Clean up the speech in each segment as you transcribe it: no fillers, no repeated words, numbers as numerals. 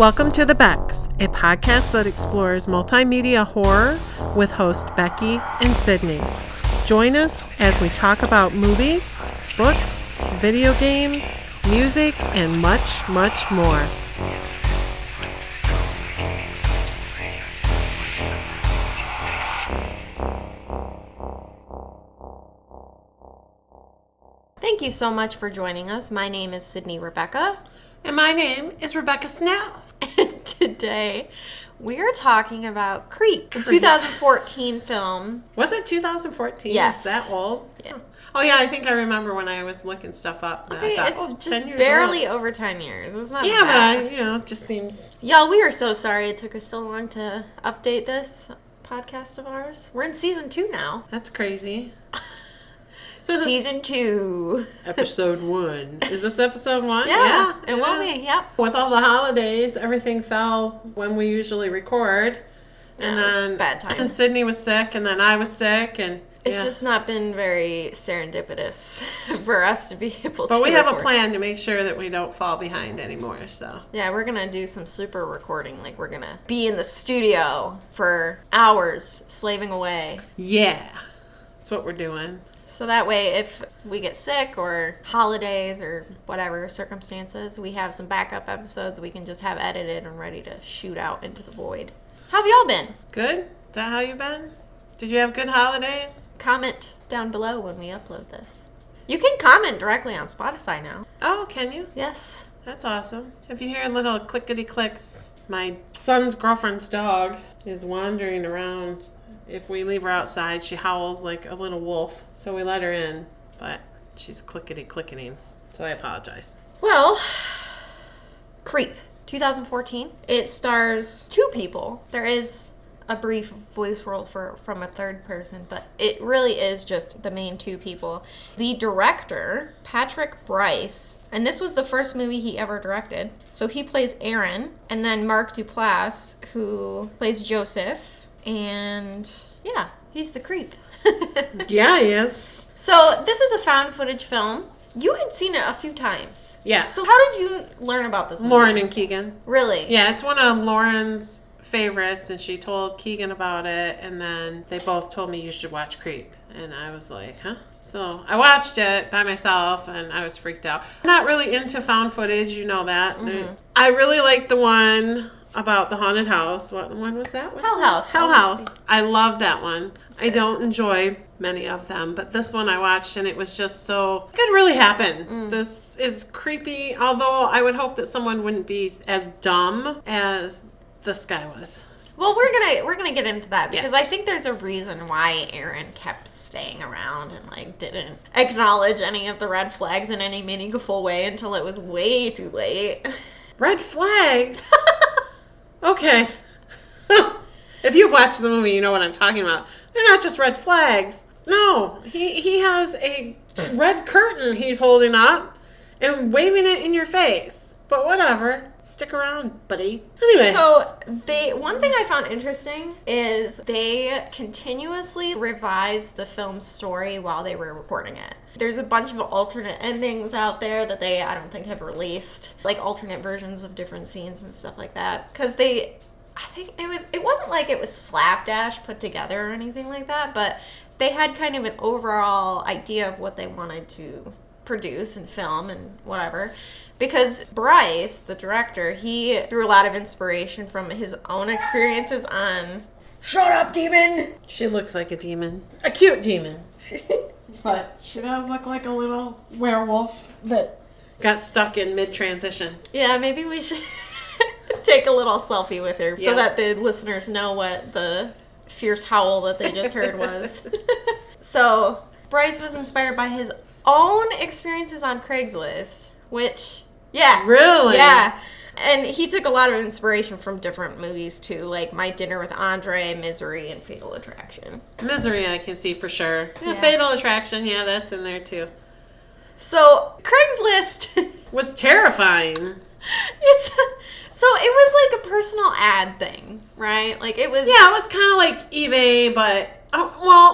Welcome to the Becks, a podcast that explores multimedia horror with host Becky and Sydney. Join us as we talk about movies, books, video games, music, and much, much more. Thank you so much for joining us. My name is Sydney Rebecca. And my name is Rebecca Snell. And today we are talking about Creep, the 2014 film. Was it 2014? Yes. Is that old? Yeah. Oh, yeah, I think I remember when I was looking stuff up. Okay, I thought, it's 10 just years barely old. over 10 years. It's not Yeah, bad. but it just seems... Y'all, we are so sorry it took us so long to update this podcast of ours. We're in season 2 now. That's crazy. Season 2. Episode 1. Is this episode 1? Yeah, it will be. Yep. With all the holidays, everything fell when we usually record. And then bad time. Sydney was sick, and then I was sick, and It's just not been very serendipitous for us to be able to But we have a record. plan to make sure that we don't fall behind anymore, so. Yeah, we're going to do some super recording. Like, we're going to be in the studio for hours, slaving away. Yeah. That's what we're doing. So that way, if we get sick or holidays or whatever circumstances, we have some backup episodes we can just have edited and ready to shoot out into the void. How have y'all been? Good? Is that how you been? Did you have good holidays? Comment down below when we upload this. You can comment directly on Spotify now. Oh, can you? Yes. That's awesome. If you hear little clickety-clicks, my son's girlfriend's dog is wandering around. If we leave her outside, she howls like a little wolf. So we let her in, but she's clickety-clicketing. So I apologize. Well, Creep, 2014. It stars 2 people. There is a brief voice role from a third person, but it really is just the main 2 people. The director, Patrick Bryce, and this was the first movie he ever directed. So he plays Aaron, and then Mark Duplass, who plays Joseph, and yeah, he's the creep. Yeah, he is. So this is a found footage film. You had seen it a few times. Yeah. So how did you learn about this movie? Lauren and Keegan. Really? Yeah, it's one of Lauren's favorites, and she told Keegan about it, and then they both told me you should watch Creep. And I was like, huh? So I watched it by myself, and I was freaked out. I'm not really into found footage, you know that. Mm-hmm. I really like the one about the haunted house. What one was that? Hell House. Hell House. I love that one. I don't enjoy many of them, but this one I watched, and it was just so... It could really happen. This is creepy, although I would hope that someone wouldn't be as dumb as this guy was. Well, we're gonna get into that because I think there's a reason why Aaron kept staying around and like didn't acknowledge any of the red flags in any meaningful way until it was way too late. Red flags? Okay. If you've watched the movie, you know what I'm talking about. They're not just red flags. No, he has a red curtain he's holding up and waving it in your face. But whatever. Stick around, buddy. Anyway. So, one thing I found interesting is they continuously revised the film's story while they were recording it. There's a bunch of alternate endings out there that I don't think have released, like alternate versions of different scenes and stuff like that. Because I think it wasn't like it was slapdash put together or anything like that, but they had kind of an overall idea of what they wanted to produce and film and whatever. Because Bryce, the director, he drew a lot of inspiration from his own experiences on Shut Up, Demon! She looks like a demon. A cute demon. But she does look like a little werewolf that got stuck in mid-transition. Yeah, maybe we should take a little selfie with her so Yeah. that the listeners know what the fierce howl that they just heard was. So, Bryce was inspired by his own experiences on Craigslist, which... Yeah. Really? Yeah. And he took a lot of inspiration from different movies, too, like My Dinner with Andre, Misery, and Fatal Attraction. Misery I can see for sure. Yeah, Yeah. Fatal Attraction, yeah, that's in there too. So, Craigslist... Was terrifying. So, it was like a personal ad thing, right? Like, it was... Yeah, it was kind of like eBay, but,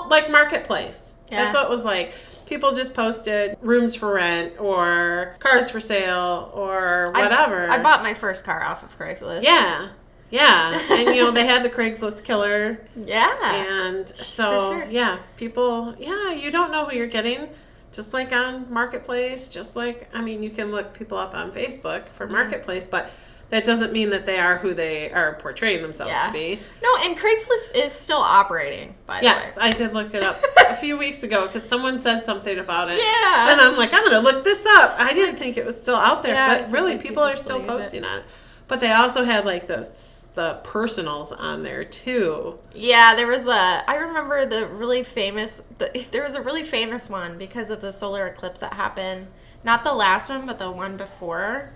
like Marketplace. Yeah. That's what it was like. People just posted rooms for rent or cars for sale or whatever. I bought my first car off of Craigslist. Yeah. Yeah. And, they had the Craigslist killer. Yeah. And so, For sure. yeah, people, you don't know who you're getting. Just like on Marketplace, you can look people up on Facebook for Marketplace, but that doesn't mean that they are who they are portraying themselves to be. No, and Craigslist is still operating, by the way. Yes, I did look it up a few weeks ago because someone said something about it. Yeah. And I'm like, I'm going to look this up. I didn't think it was still out there, Yeah, but really people are still posting on it. But they also had like the personals on there too. Yeah, I remember there was a really famous one because of the solar eclipse that happened. Not the last one, but the one before,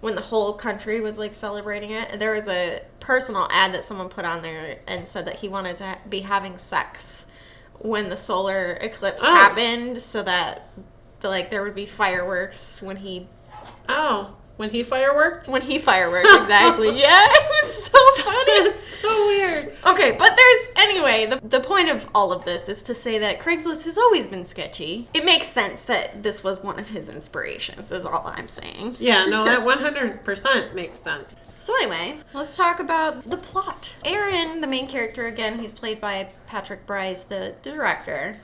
when the whole country was like celebrating it. There was a personal ad that someone put on there and said that he wanted to be having sex when the solar eclipse happened, so that there would be fireworks when he... Oh. When he fireworked? When he fireworked, exactly. Yeah, it was so funny. It's so weird. Okay, but anyway, the point of all of this is to say that Craigslist has always been sketchy. It makes sense that this was one of his inspirations, is all I'm saying. Yeah, no, that 100% makes sense. So anyway, let's talk about the plot. Aaron, the main character, again, he's played by Patrick Bryce, the director.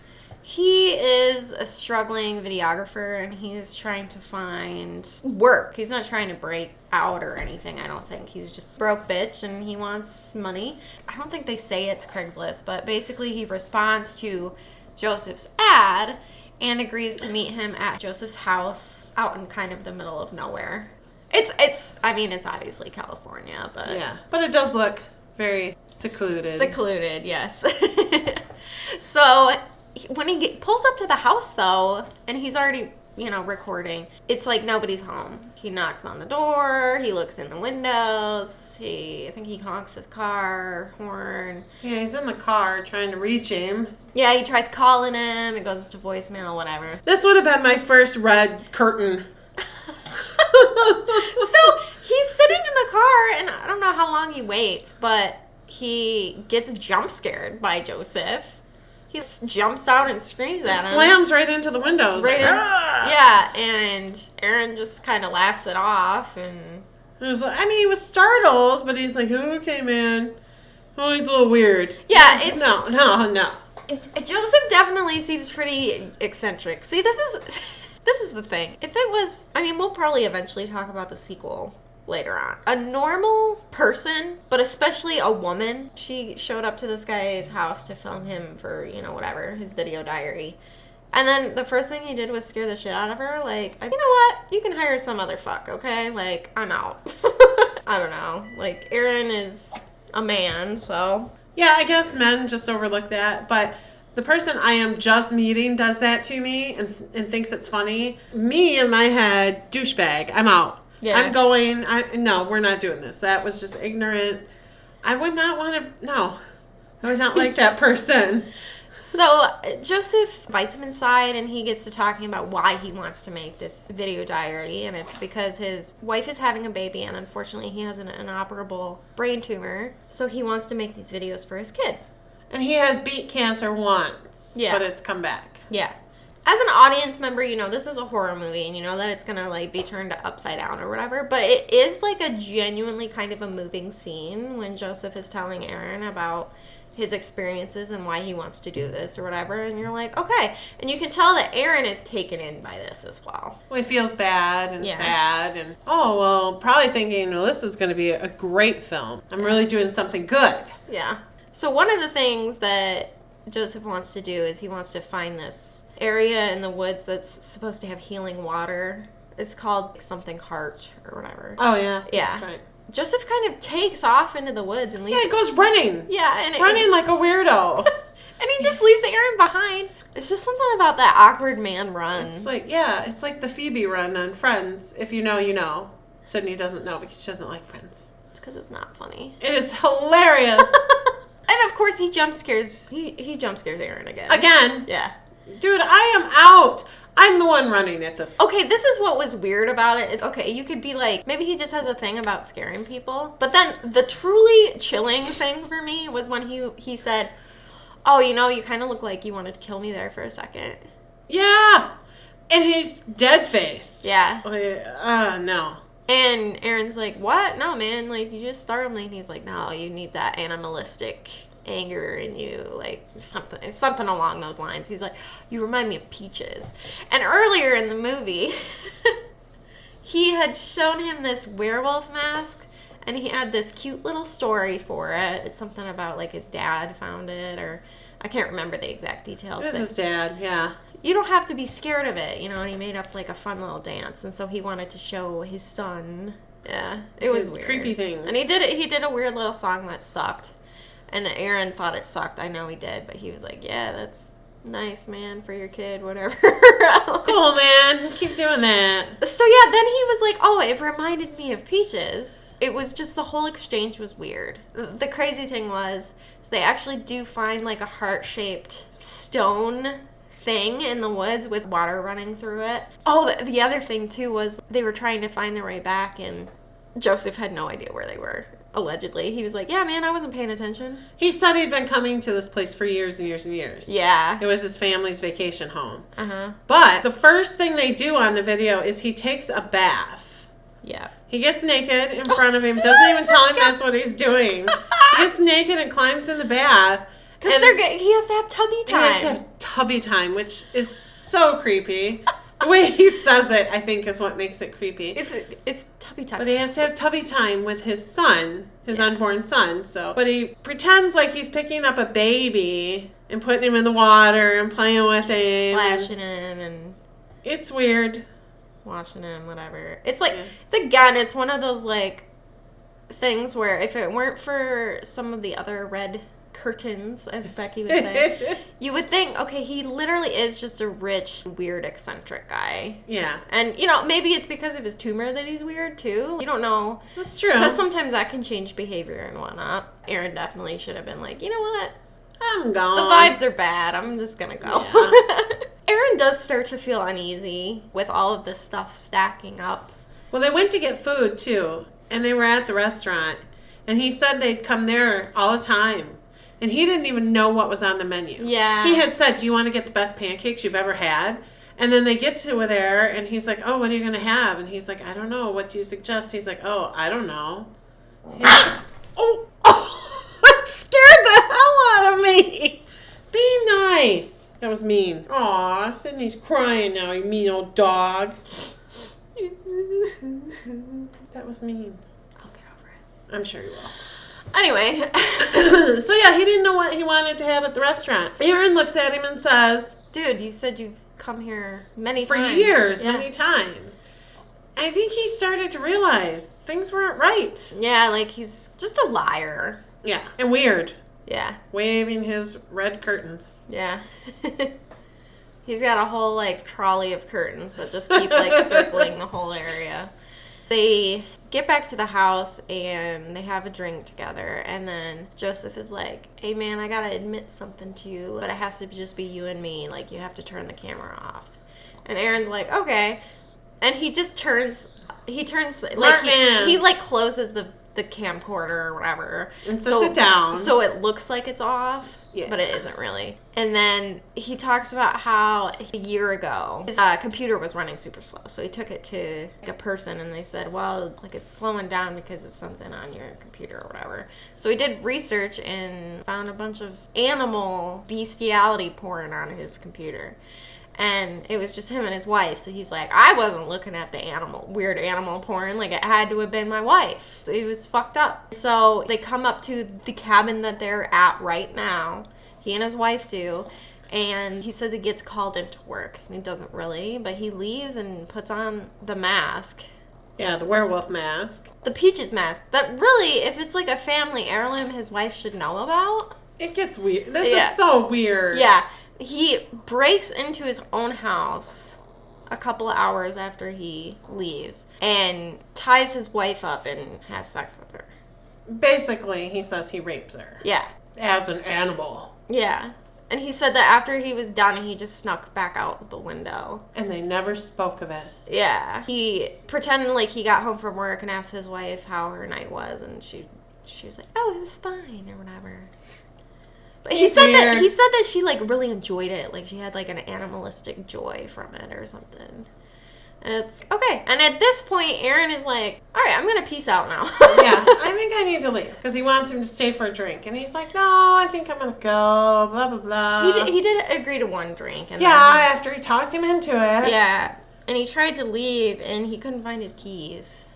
He is a struggling videographer, and he is trying to find work. He's not trying to break out or anything, I don't think. He's just a broke bitch, and he wants money. I don't think they say it's Craigslist, but basically he responds to Joseph's ad and agrees to meet him at Joseph's house out in kind of the middle of nowhere. It's obviously California, but... Yeah, but it does look very secluded. Secluded, yes. So... when he pulls up to the house, though, and he's already, recording, it's like nobody's home. He knocks on the door. He looks in the windows. I think he honks his car horn. Yeah, he's in the car trying to reach him. Yeah, he tries calling him. It goes to voicemail, whatever. This would have been my first red curtain. So he's sitting in the car, and I don't know how long he waits, but he gets jump scared by Joseph. He jumps out and screams at him. Slams right into the windows. Yeah, and Aaron just kind of laughs it off. And he was startled, but he's like, okay, man. Oh, he's a little weird. Yeah, it's... No. Joseph definitely seems pretty eccentric. See, this is the thing. If it was... we'll probably eventually talk about the sequel later on. A normal person, but especially a woman, she showed up to this guy's house to film him for, whatever, his video diary. And then the first thing he did was scare the shit out of her. Like, you know what? You can hire some other fuck, okay? Like, I'm out. I don't know. Like, Aaron is a man, so... Yeah, I guess men just overlook that, but... The person I am just meeting does that to me and thinks it's funny. Me, in my head, douchebag. I'm out. Yeah. I'm going, no, we're not doing this. That was just ignorant. I would not want to, no. I would not like that person. So Joseph invites him inside, and he gets to talking about why he wants to make this video diary, and it's because his wife is having a baby, and unfortunately he has an inoperable brain tumor, so he wants to make these videos for his kid. And he has beat cancer once, but it's come back. Yeah. As an audience member, this is a horror movie, and you know that it's going to, be turned upside down or whatever, but it is, a genuinely kind of a moving scene when Joseph is telling Aaron about his experiences and why he wants to do this or whatever, and you're like, okay. And you can tell that Aaron is taken in by this as well. Well, he feels bad and sad, and, probably thinking, this is going to be a great film. I'm really doing something good. Yeah. So one of the things that Joseph wants to do is he wants to find this area in the woods that's supposed to have healing water. It's called something heart or whatever. Oh, yeah. Yeah. That's right. Joseph kind of takes off into the woods and leaves. Yeah, he goes running. Yeah. And running like a weirdo. And he just leaves Aaron behind. It's just something about that awkward man run. It's like the Phoebe run on Friends. If you know, you know. Sydney doesn't know because she doesn't like Friends. It's because it's not funny. It is hilarious. And of course, he jump scares Aaron again. Again? Yeah. Dude, I am out. I'm the one running at this point. Okay, this is what was weird about it. Is, okay, you could be like, maybe he just has a thing about scaring people. But then the truly chilling thing for me was when he said, oh, you kind of look like you wanted to kill me there for a second. Yeah. And he's dead-faced. Yeah. No. And Aaron's like, what? No, man. Like, you just startled me. And he's like, no, you need that animalistic anger in you. Like, something along those lines. He's like, you remind me of Peaches. And earlier in the movie, he had shown him this werewolf mask. And he had this cute little story for it. It's something about, like, his dad found it. Or I can't remember the exact details. It was his dad, yeah. You don't have to be scared of it, you know, and he made up, like, a fun little dance, and so he wanted to show his son. Yeah, it was weird. Creepy things. And he did a weird little song that sucked, and Aaron thought it sucked. I know he did, but he was like, yeah, that's nice, man, for your kid, whatever. Cool, man. Keep doing that. So, yeah, then he was like, oh, it reminded me of Peaches. It was just, the whole exchange was weird. The crazy thing was, is they actually do find, like, a heart-shaped stone thing in the woods with water running through it. Oh, the other thing too was they were trying to find their way back and Joseph had no idea where they were, allegedly. He was like, yeah, man, I wasn't paying attention. He said he'd been coming to this place for years and years and years. Yeah. It was his family's vacation home. Uh-huh. But the first thing they do on the video is he takes a bath. Yeah. He gets naked in front of him, doesn't even tell him that's what he's doing. He gets naked and climbs in the bath. Because he has to have tubby time. He has to have tubby time, which is so creepy. The way he says it, I think, is what makes it creepy. It's tubby time. But he has to have tubby time with his son, his unborn son. But he pretends like he's picking up a baby and putting him in the water and playing with him. Splashing him and... It's weird. Watching him, whatever. It's like, it's one of those, like, things where if it weren't for some of the other red curtains, as Becky would say, you would think, okay, he literally is just a rich, weird, eccentric guy. Yeah. And, you know, maybe it's because of his tumor that he's weird, too. You don't know. That's true. Because sometimes that can change behavior and whatnot. Aaron definitely should have been like, you know what? I'm gone. The vibes are bad. I'm just gonna go. Yeah. Aaron does start to feel uneasy with all of this stuff stacking up. Well, they went to get food, too, and they were at the restaurant, and he said they'd come there all the time. And he didn't even know what was on the menu. Yeah. He had said, do you want to get the best pancakes you've ever had? And then they get to there, and he's like, oh, what are you going to have? And he's like, I don't know. What do you suggest? He's like, oh, I don't know. Like, oh, that scared the hell out of me. Be nice. That was mean. Aw, Sydney's crying now, you mean old dog. That was mean. I'll get over it. I'm sure you will. Anyway. So yeah, he didn't know what he wanted to have at the restaurant. Aaron looks at him and says, dude, you said you've come here many times. For years, many times. I think he started to realize things weren't right. Yeah, like he's just a liar. Yeah, and weird. Yeah. Waving his red curtains. Yeah. He's got a whole, like, trolley of curtains that just keep, like, circling the whole area. They get back to the house and they have a drink together, and then Joseph is like, hey man, I gotta admit something to you, but it has to just be you and me, like you have to turn the camera off. And Aaron's like, okay. And he just turns Smart like man. he like closes the camcorder or whatever and sets it down so it looks like it's off. Yeah. But it isn't really. And then he talks about how a year ago his computer was running super slow. So he took it to like a person and they said, well, like it's slowing down because of something on your computer or whatever. So he did research and found a bunch of animal bestiality porn on his computer. And it was just him and his wife. So he's like, I wasn't looking at the weird animal porn. Like, it had to have been my wife. It was fucked up. So they come up to the cabin that they're at right now. He and his wife do. And he says he gets called into work. And he doesn't really. But he leaves and puts on the mask. Yeah, the werewolf mask. The Peaches mask. That really, if it's like a family heirloom his wife should know about. It gets weird. This is so weird. Yeah. He breaks into his own house a couple of hours after he leaves and ties his wife up and has sex with her. Basically, he says he rapes her. Yeah. As an animal. Yeah. And he said that after he was done, he just snuck back out the window. And they never spoke of it. Yeah. He pretended like he got home from work and asked his wife how her night was, and she was like, oh, it was fine, or whatever. But he said that she like really enjoyed it. Like she had like an animalistic joy from it or something. And it's okay. And at this point, Aaron is like, all right, I'm going to peace out now. Yeah, I think I need to leave. Because he wants him to stay for a drink. And he's like, no, I think I'm going to go, blah, blah, blah. He did agree to one drink. And after he talked him into it. Yeah. And he tried to leave, and he couldn't find his keys.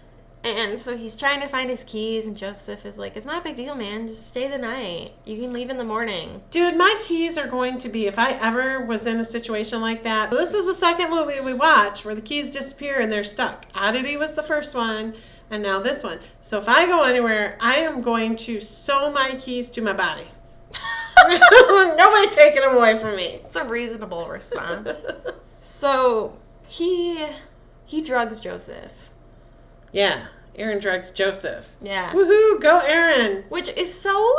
And so he's trying to find his keys, and Joseph is like, it's not a big deal, man. Just stay the night. You can leave in the morning. Dude, my keys are going to be, if I ever was in a situation like that, this is the second movie we watched where the keys disappear and they're stuck. Oddity was the first one, and now this one. So if I go anywhere, I am going to sew my keys to my body. Nobody taking them away from me. It's a reasonable response. So he drugs Joseph. Yeah, Aaron drugs Joseph. Yeah. Woohoo, go Aaron. Which is so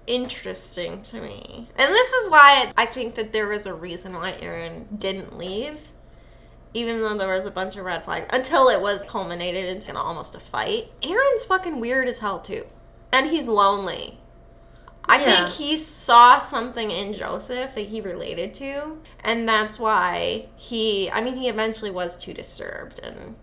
interesting to me. And this is why I think that there was a reason why Aaron didn't leave, even though there was a bunch of red flags, until it was culminated into almost a fight. Aaron's fucking weird as hell, too. And he's lonely. I think he saw something in Joseph that he related to, and that's why he eventually was too disturbed and,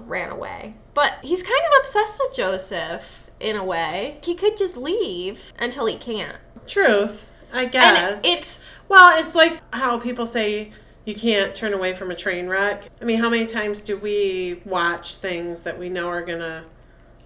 ran away. But he's kind of obsessed with Joseph in a way. He could just leave until he can't. Truth, I guess. And it's like how people say you can't turn away from a train wreck. I mean, how many times do we watch things that we know are going to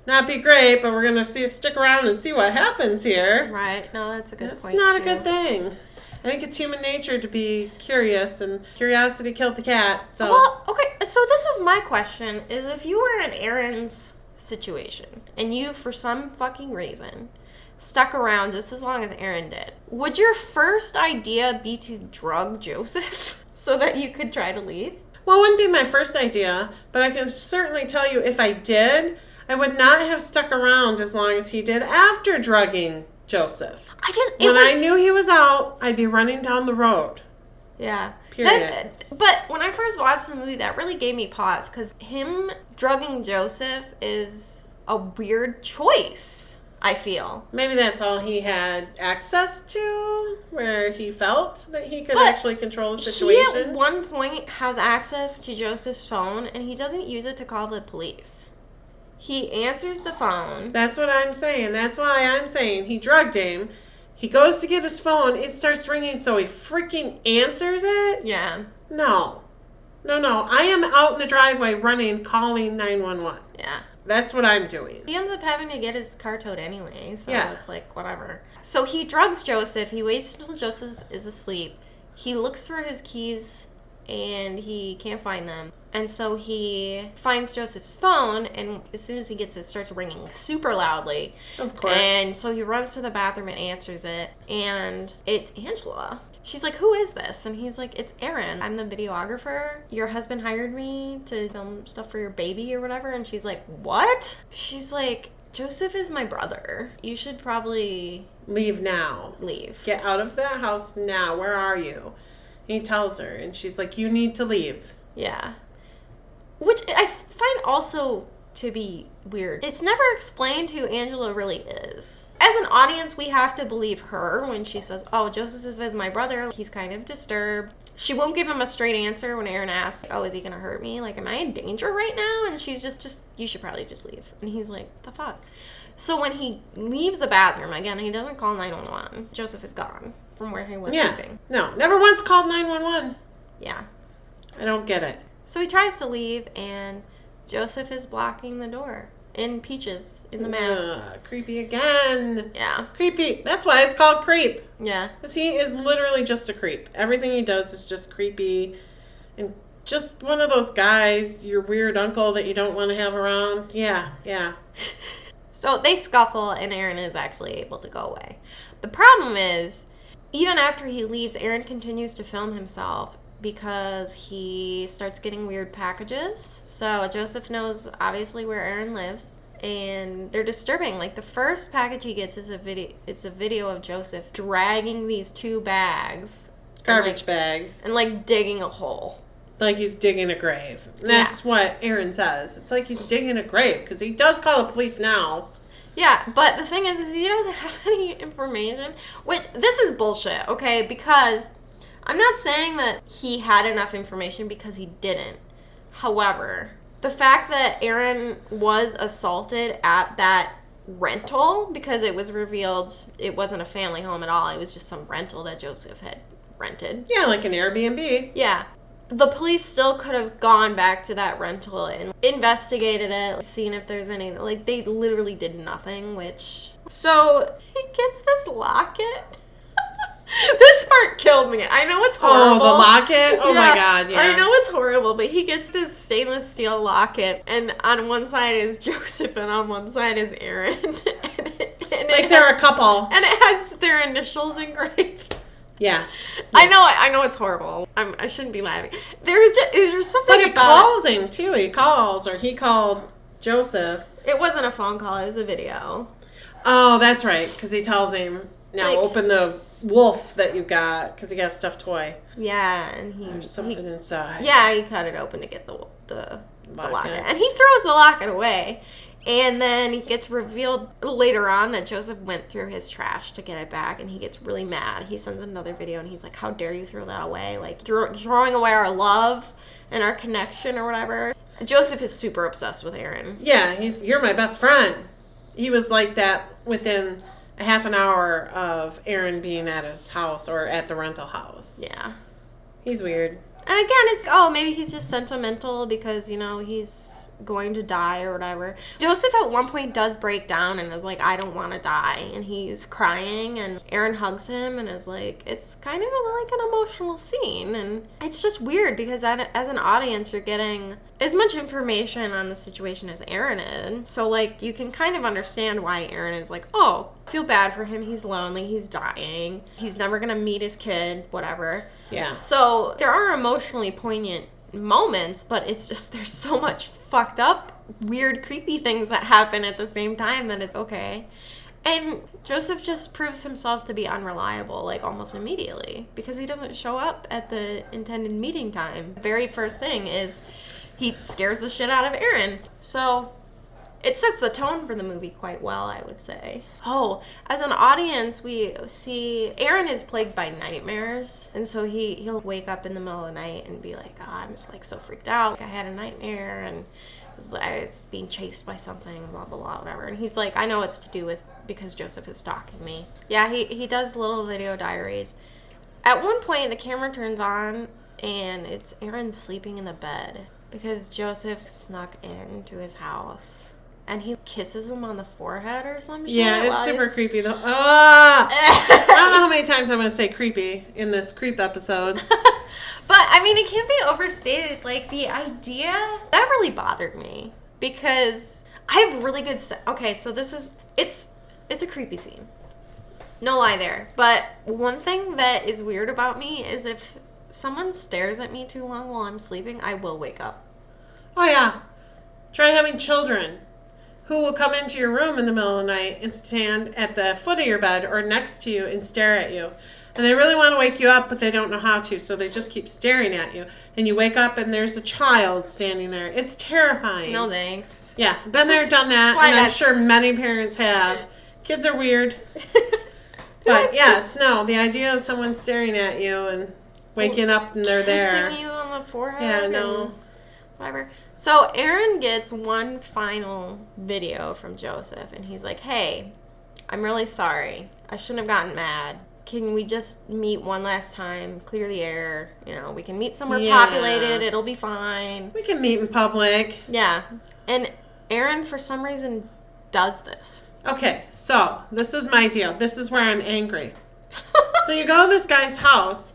not be great, but we're going to stick around and see what happens here. Right. No, that's a good point. It's not a good thing. I think it's human nature to be curious, and curiosity killed the cat. So. Well, okay, so this is my question, is if you were in Aaron's situation, and you, for some fucking reason, stuck around just as long as Aaron did, would your first idea be to drug Joseph so that you could try to leave? Well, it wouldn't be my first idea, but I can certainly tell you if I did, I would not have stuck around as long as he did after drugging Joseph. When I knew he was out, I'd be running down the road. Yeah. Period. But when I first watched the movie, that really gave me pause, because him drugging Joseph is a weird choice, I feel. Maybe that's all he had access to, where he felt that he could actually control the situation. He at one point has access to Joseph's phone, and he doesn't use it to call the police. He answers the phone. That's what I'm saying. That's why I'm saying he drugged him. He goes to get his phone. It starts ringing, so he freaking answers it? Yeah. No. I am out in the driveway running, calling 911. Yeah. That's what I'm doing. He ends up having to get his car towed anyway, so it's like, whatever. So he drugs Joseph. He waits until Joseph is asleep. He looks for his keys, and he can't find them. And so he finds Joseph's phone, and as soon as he gets it, starts ringing super loudly. Of course. And so he runs to the bathroom and answers it, and it's Angela. She's like, who is this? And he's like, it's Aaron. I'm the videographer. Your husband hired me to film stuff for your baby or whatever. And she's like, what? She's like, Joseph is my brother. You should probably... Leave now. Leave. Get out of that house now. Where are you? And he tells her, and she's like, you need to leave. Yeah. Which I find also to be weird. It's never explained who Angela really is. As an audience, we have to believe her when she says, oh, Joseph is my brother. He's kind of disturbed. She won't give him a straight answer when Aaron asks, oh, is he going to hurt me? Like, am I in danger right now? And she's just, you should probably just leave. And he's like, the fuck? So when he leaves the bathroom, again, he doesn't call 911. Joseph is gone from where he was sleeping. No, never once called 911. Yeah. I don't get it. So he tries to leave, and Joseph is blocking the door in Peaches in the mask. Creepy again. Yeah. Creepy. That's why it's called Creep. Yeah. Because he is literally just a creep. Everything he does is just creepy. And just one of those guys, your weird uncle that you don't want to have around. Yeah. So they scuffle, and Aaron is actually able to go away. The problem is, even after he leaves, Aaron continues to film himself, because he starts getting weird packages. So Joseph knows obviously where Aaron lives, and they're disturbing. Like, the first package he gets is a video of Joseph dragging these 2 bags, Garbage bags, and like digging a hole. Like he's digging a grave. And that's what Aaron says. It's like he's digging a grave, because he does call the police now. Yeah, but the thing is he doesn't have any information, which, this is bullshit, okay? Because I'm not saying that he had enough information, because he didn't. However, the fact that Aaron was assaulted at that rental, because it was revealed it wasn't a family home at all, it was just some rental that Joseph had rented. Yeah, like an Airbnb. Yeah. The police still could have gone back to that rental and investigated it, seen if there's any, like, they literally did nothing, which... So, he gets this locket. This part killed me. I know it's horrible. Oh, the locket? Oh, yeah, my God, yeah. I know it's horrible, but he gets this stainless steel locket, and on one side is Joseph, and on one side is Aaron. and like they're a couple. And it has their initials engraved. Yeah. I know it's horrible. I shouldn't be laughing. There's something But he calls him, too. He called Joseph. It wasn't a phone call. It was a video. Oh, that's right. Because he tells him, now Like, open the wolf that you got. Because he got a stuffed toy. Yeah, and There's something inside. Yeah, he cut it open to get the Locket. locket. And he throws the locket away. And then it gets revealed later on that Joseph went through his trash to get it back, and he gets really mad. He sends another video, and he's like, how dare you throw that away? Like, throwing away our love and our connection or whatever. Joseph is super obsessed with Aaron. Yeah, you're my best friend. He was like that within a half an hour of Aaron being at his house or at the rental house. Yeah. He's weird. And again, it's, maybe he's just sentimental because, he's going to die or whatever. Joseph at one point does break down and is like, I don't want to die. And he's crying, and Aaron hugs him and is like, it's kind of like an emotional scene. And it's just weird because as an audience, you're getting as much information on the situation as Aaron is. So, like, you can kind of understand why Aaron is like, oh, feel bad for him. He's lonely. He's dying. He's never going to meet his kid, whatever. Yeah. So there are emotionally poignant moments, but it's just there's so much fucked up, weird, creepy things that happen at the same time that it's okay. And Joseph just proves himself to be unreliable, like, almost immediately, because he doesn't show up at the intended meeting time. The very first thing is he scares the shit out of Aaron. So it sets the tone for the movie quite well, I would say. Oh, as an audience, we see Aaron is plagued by nightmares. And so he'll wake up in the middle of the night and be like, I'm just, like, so freaked out. I had a nightmare, and I was being chased by something, blah, blah, blah, whatever. And he's like, I know it's to do with because Joseph is stalking me. Yeah, he does little video diaries. At one point, the camera turns on, and it's Aaron sleeping in the bed because Joseph snuck into his house. And he kisses him on the forehead or some shit. Yeah, it's super creepy though. I don't know how many times I'm going to say creepy in this creep episode. But, I mean, it can't be overstated. Like, the idea, that really bothered me. Because I have really good... Okay, so this is... It's a creepy scene. No lie there. But one thing that is weird about me is if someone stares at me too long while I'm sleeping, I will wake up. Oh, yeah. Try having children who will come into your room in the middle of the night and stand at the foot of your bed or next to you and stare at you. And they really want to wake you up, but they don't know how to, so they just keep staring at you. And you wake up and there's a child standing there. It's terrifying. No thanks. Yeah, been there, done that, and I'm sure many parents have. Kids are weird. But yes, no, the idea of someone staring at you and waking up and they're there. Kissing you on the forehead. Yeah, no. Whatever. So Aaron gets one final video from Joseph, and he's like, hey, I'm really sorry. I shouldn't have gotten mad. Can we just meet one last time, clear the air? We can meet somewhere populated. It'll be fine. We can meet in public. Yeah. And Aaron, for some reason, does this. Okay, so this is my deal. This is where I'm angry. So you go to this guy's house.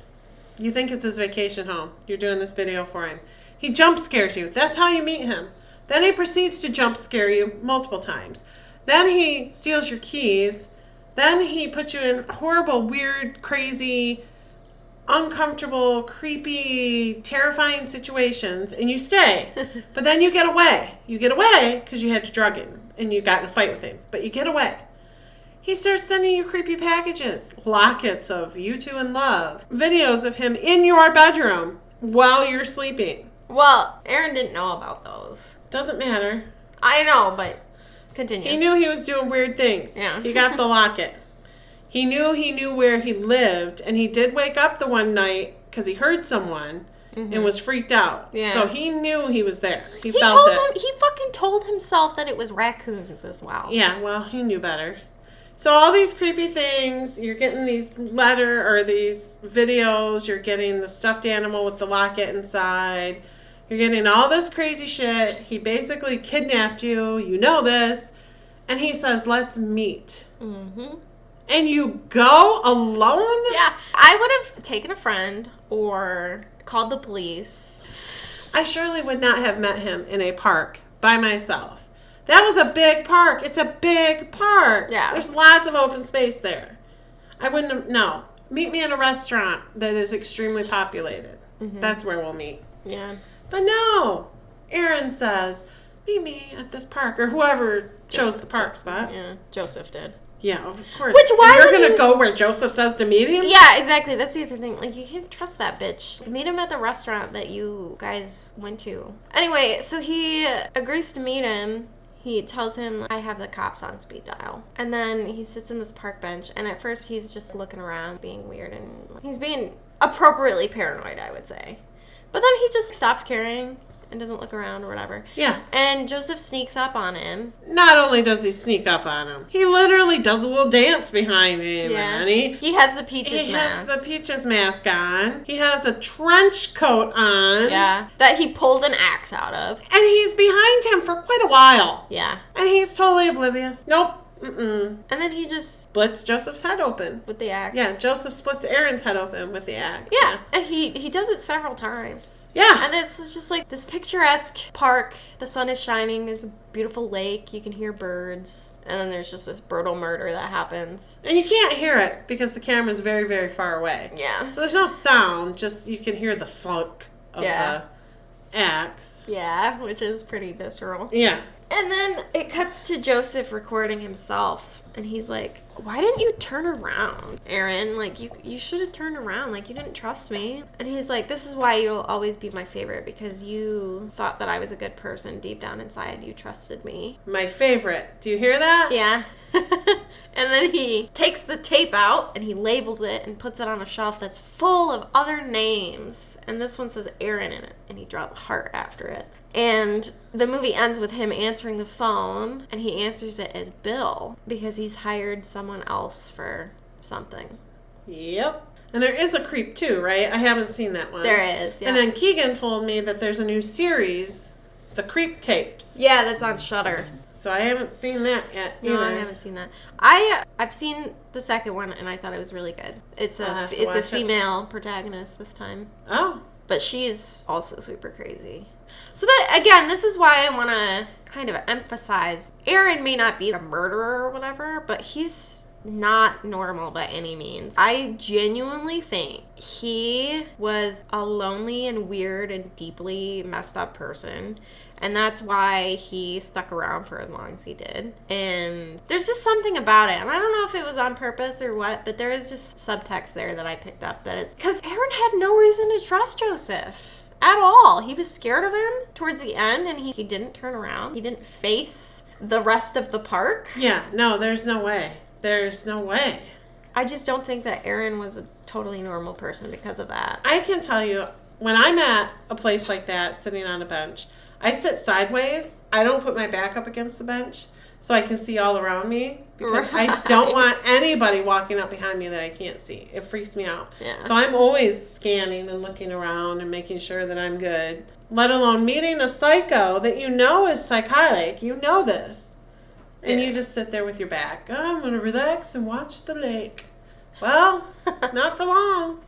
You think it's his vacation home. You're doing this video for him. He jump scares you. That's how you meet him. Then he proceeds to jump scare you multiple times. Then he steals your keys. Then he puts you in horrible, weird, crazy, uncomfortable, creepy, terrifying situations, and you stay. But then you get away. You get away because you had to drug him, and you got in a fight with him. But you get away. He starts sending you creepy packages. Lockets of you two in love. Videos of him in your bedroom while you're sleeping. Well, Aaron didn't know about those. Doesn't matter. I know, but... Continue. He knew he was doing weird things. Yeah. He got the locket. He knew where he lived, and he did wake up the one night because he heard someone and was freaked out. Yeah. So he knew he was there. He He felt it. he fucking told himself that it was raccoons as well. Yeah, well, he knew better. So all these creepy things, you're getting these these videos, you're getting the stuffed animal with the locket inside, you're getting all this crazy shit. He basically kidnapped you, you know this, and he says, let's meet. Mm-hmm. And you go alone? Yeah. I would have taken a friend or called the police. I surely would not have met him in a park by myself. That was a big park. It's a big park. Yeah. There's lots of open space there. I wouldn't have, no. Meet me in a restaurant that is extremely populated. Mm-hmm. That's where we'll meet. Yeah. But no. Aaron says, meet me at this park. Or whoever chose the park spot. Yeah. Joseph did. Yeah, of course. Which, why You're would going to you- go where Joseph says to meet him? Yeah, exactly. That's the other thing. Like, you can't trust that bitch. Meet him at the restaurant that you guys went to. Anyway, so he agrees to meet him. He tells him, I have the cops on speed dial. And then he sits in this park bench, and at first he's just looking around, being weird, and he's being appropriately paranoid, I would say. But then he just stops caring and doesn't look around or whatever. Yeah. And Joseph sneaks up on him. Not only does he sneak up on him, he literally does a little dance behind him. Yeah. And He has the Peaches he mask. has the Peaches mask on. He has a trench coat on. Yeah. That he pulls an axe out of. And he's behind him for quite a while. Yeah. And he's totally oblivious. Nope. Mm-mm. And then he just, Splits Joseph's head open. with the axe. Yeah, Joseph splits Aaron's head open with the axe. Yeah. And he does it several times. Yeah. And it's just like this picturesque park. The sun is shining. There's a beautiful lake. You can hear birds. And then there's just this brutal murder that happens. And you can't hear it because the camera's very, very far away. Yeah. So there's no sound, just you can hear the thunk of Yeah. the axe. Yeah, which is pretty visceral. Yeah. And then it cuts to Joseph recording himself. And he's like, why didn't you turn around, Aaron? Like, you should have turned around. Like, you didn't trust me. And he's like, this is why you'll always be my favorite. Because you thought that I was a good person. Deep down inside, you trusted me. My favorite. Do you hear that? Yeah. And then he takes the tape out and he labels it and puts it on a shelf that's full of other names. And this one says Aaron in it. And he draws a heart after it. And the movie ends with him answering the phone. And he answers it as Bill because he's hired someone else for something. Yep. And there is a creep too, right? I haven't seen that one. There is, yeah. And then Keegan told me that there's a new series, The Creep Tapes. Yeah, that's on Shudder. So I haven't seen that yet either. No, I haven't seen that. I've seen the second one and I thought it was really good. It's I'll have to a watch it. female protagonist this time. Oh. But she's also super crazy. So that, again, this is why I want to kind of emphasize Aaron may not be a murderer or whatever, but he's not normal by any means. I genuinely think he was a lonely and weird and deeply messed up person. And that's why he stuck around for as long as he did. And there's just something about it. And I don't know if it was on purpose or what, but there is just subtext there that I picked up that is... Because Aaron had no reason to trust Joseph at all. He was scared of him towards the end, and he didn't turn around. He didn't face the rest of the park. Yeah, no, there's no way. There's no way. I just don't think that Aaron was a totally normal person because of that. I can tell you, when I'm at a place like that, sitting on a bench, I sit sideways. I don't put my back up against the bench so I can see all around me because I don't want anybody walking up behind me that I can't see. It freaks me out. Yeah. So I'm always scanning and looking around and making sure that I'm good, let alone meeting a psycho that you know is psychotic. You know this. And you just sit there with your back. Oh, I'm going to relax and watch the lake. Well, not for long.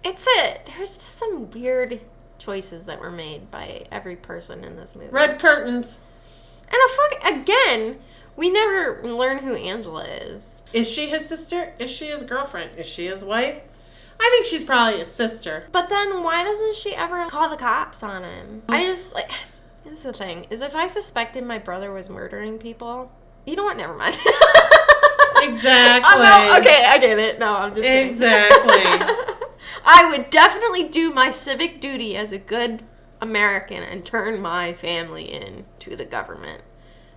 There's just some weird choices that were made by every person in this movie. Red curtains. And again, we never learn who Angela is. Is she his sister? Is she his girlfriend? Is she his wife? I think she's probably his sister. But then why doesn't she ever call the cops on him? This is the thing, is if I suspected my brother was murdering people, you know what, never mind. Exactly. No, okay, I get it. No, I'm just kidding. Exactly. I would definitely do my civic duty as a good American and turn my family in to the government.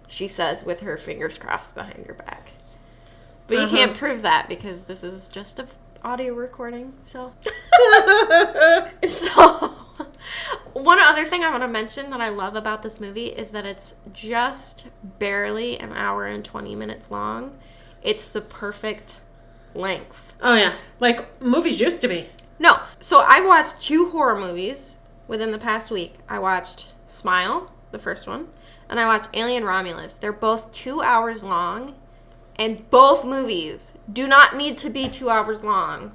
she says with her fingers crossed behind her back. But you can't prove that because this is just a audio recording, so. So, one other thing I want to mention that I love about this movie is that it's just barely an hour and 20 minutes long. It's the perfect length. Oh, yeah. Like movies used to be. No. So, I've watched 2 horror movies within the past week. I watched Smile, the first one, and I watched Alien Romulus. They're both 2 hours long. And both movies do not need to be 2 hours long.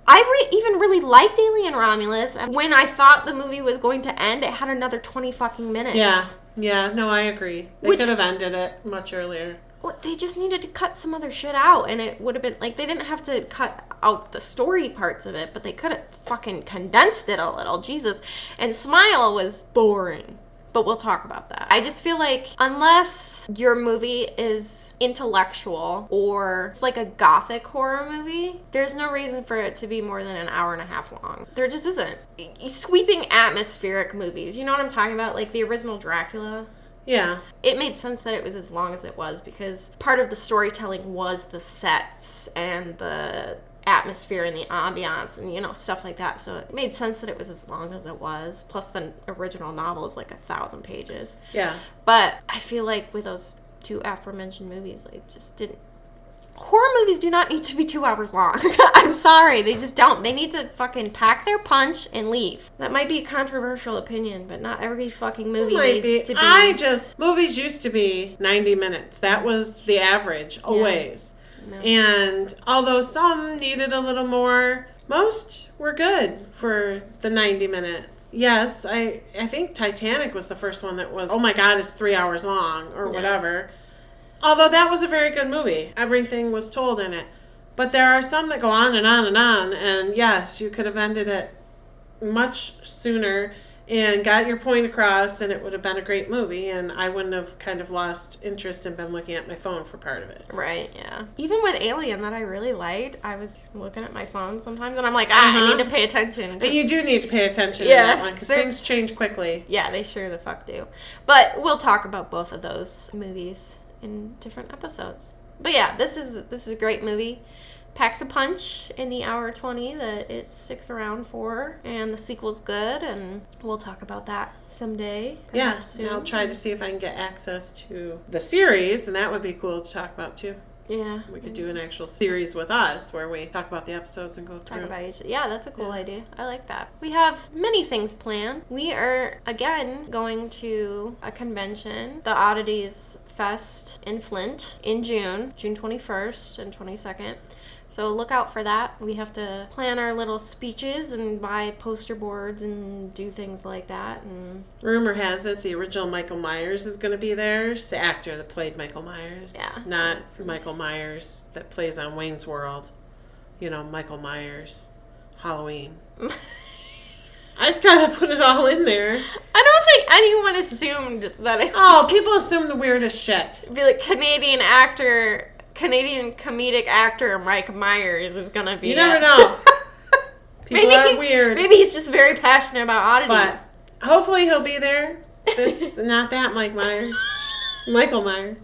I even really liked Alien Romulus. And when I thought the movie was going to end, it had another 20 fucking minutes. Yeah, no, I agree. They could have ended it much earlier. Well, they just needed to cut some other shit out. And it would have been, like, they didn't have to cut out the story parts of it, but they could have fucking condensed it a little. Jesus. And Smile was boring. But we'll talk about that. I just feel like unless your movie is intellectual or it's like a gothic horror movie, there's no reason for it to be more than an hour and a half long. There just isn't. Sweeping atmospheric movies, you know what I'm talking about? Like the original Dracula. Yeah. It made sense that it was as long as it was because part of the storytelling was the sets and the atmosphere and the ambiance and, you know, stuff like that. So it made sense that it was as long as it was. Plus the original novel is like 1,000 pages. Yeah. But I feel like with those 2 aforementioned movies, they just didn't. Horror movies do not need to be 2 hours long. I'm sorry. They just don't. They need to fucking pack their punch and leave. That might be a controversial opinion, but not every fucking movie needs to be. Movies used to be 90 minutes. That was the average, always. No. And although some needed a little more, most were good for the 90 minutes. Yes, I think Titanic was the first one that was, oh my God, it's 3 hours long or whatever. Although that was a very good movie. Everything was told in it. But there are some that go on and on and on. And yes, you could have ended it much sooner and got your point across, and it would have been a great movie, and I wouldn't have kind of lost interest and been looking at my phone for part of it. Right, yeah. Even with Alien that I really liked, I was looking at my phone sometimes, and I'm like, I need to pay attention. And you do need to pay attention to that one, because things change quickly. Yeah, they sure the fuck do. But we'll talk about both of those movies in different episodes. But yeah, this is a great movie. Packs a punch in the hour 20 that it sticks around for, and the sequel's good, and we'll talk about that someday. Yeah, soon. I'll try to see if I can get access to the series, and that would be cool to talk about too. Yeah. We could do an actual series with us where we talk about the episodes and go through. Talk about each. Yeah, that's a cool idea. I like that. We have many things planned. We are, again, going to a convention, the Oddities Fest in Flint in June 21st and 22nd. So look out for that. We have to plan our little speeches and buy poster boards and do things like that. And rumor has it the original Michael Myers is going to be there. The actor that played Michael Myers. Yeah. Not Michael Myers that plays on Wayne's World. You know, Michael Myers. Halloween. I just gotta put it all in there. I don't think anyone assumed that it was... Oh, people assume the weirdest shit. Be like Canadian comedic actor Mike Myers is gonna be. You never know. People are weird. Maybe he's just very passionate about oddities. But hopefully he'll be there. Not that Mike Myers. Michael Myers.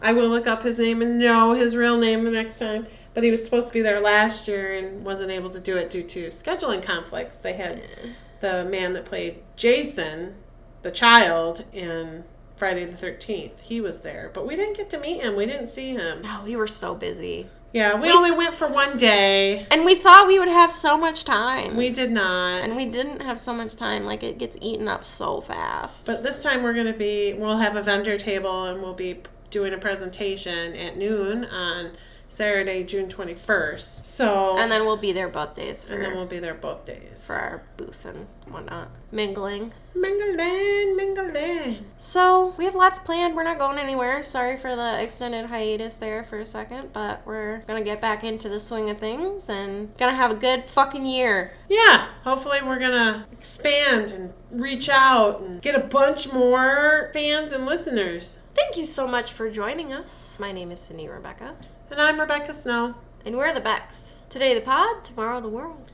I will look up his name and know his real name the next time. But he was supposed to be there last year and wasn't able to do it due to scheduling conflicts. They had the man that played Jason, the child, in Friday the 13th. He was there, but we didn't get to meet him. We didn't see him. No, we were so busy. Yeah, we only went for one day. And we thought we would have so much time. We did not. And we didn't have so much time. Like, it gets eaten up so fast. But this time we'll have a vendor table and we'll be doing a presentation at noon on Saturday, June 21st. So, and then we'll be there both days. And then we'll be there both days. For our booth and whatnot. Mingling. Mingling. So, we have lots planned. We're not going anywhere. Sorry for the extended hiatus there for a second. But we're going to get back into the swing of things and going to have a good fucking year. Yeah. Hopefully we're going to expand and reach out and get a bunch more fans and listeners. Thank you so much for joining us. My name is Sydney Rebecca. And I'm Rebecca Snow. And we're the Becks. Today the pod, tomorrow the world.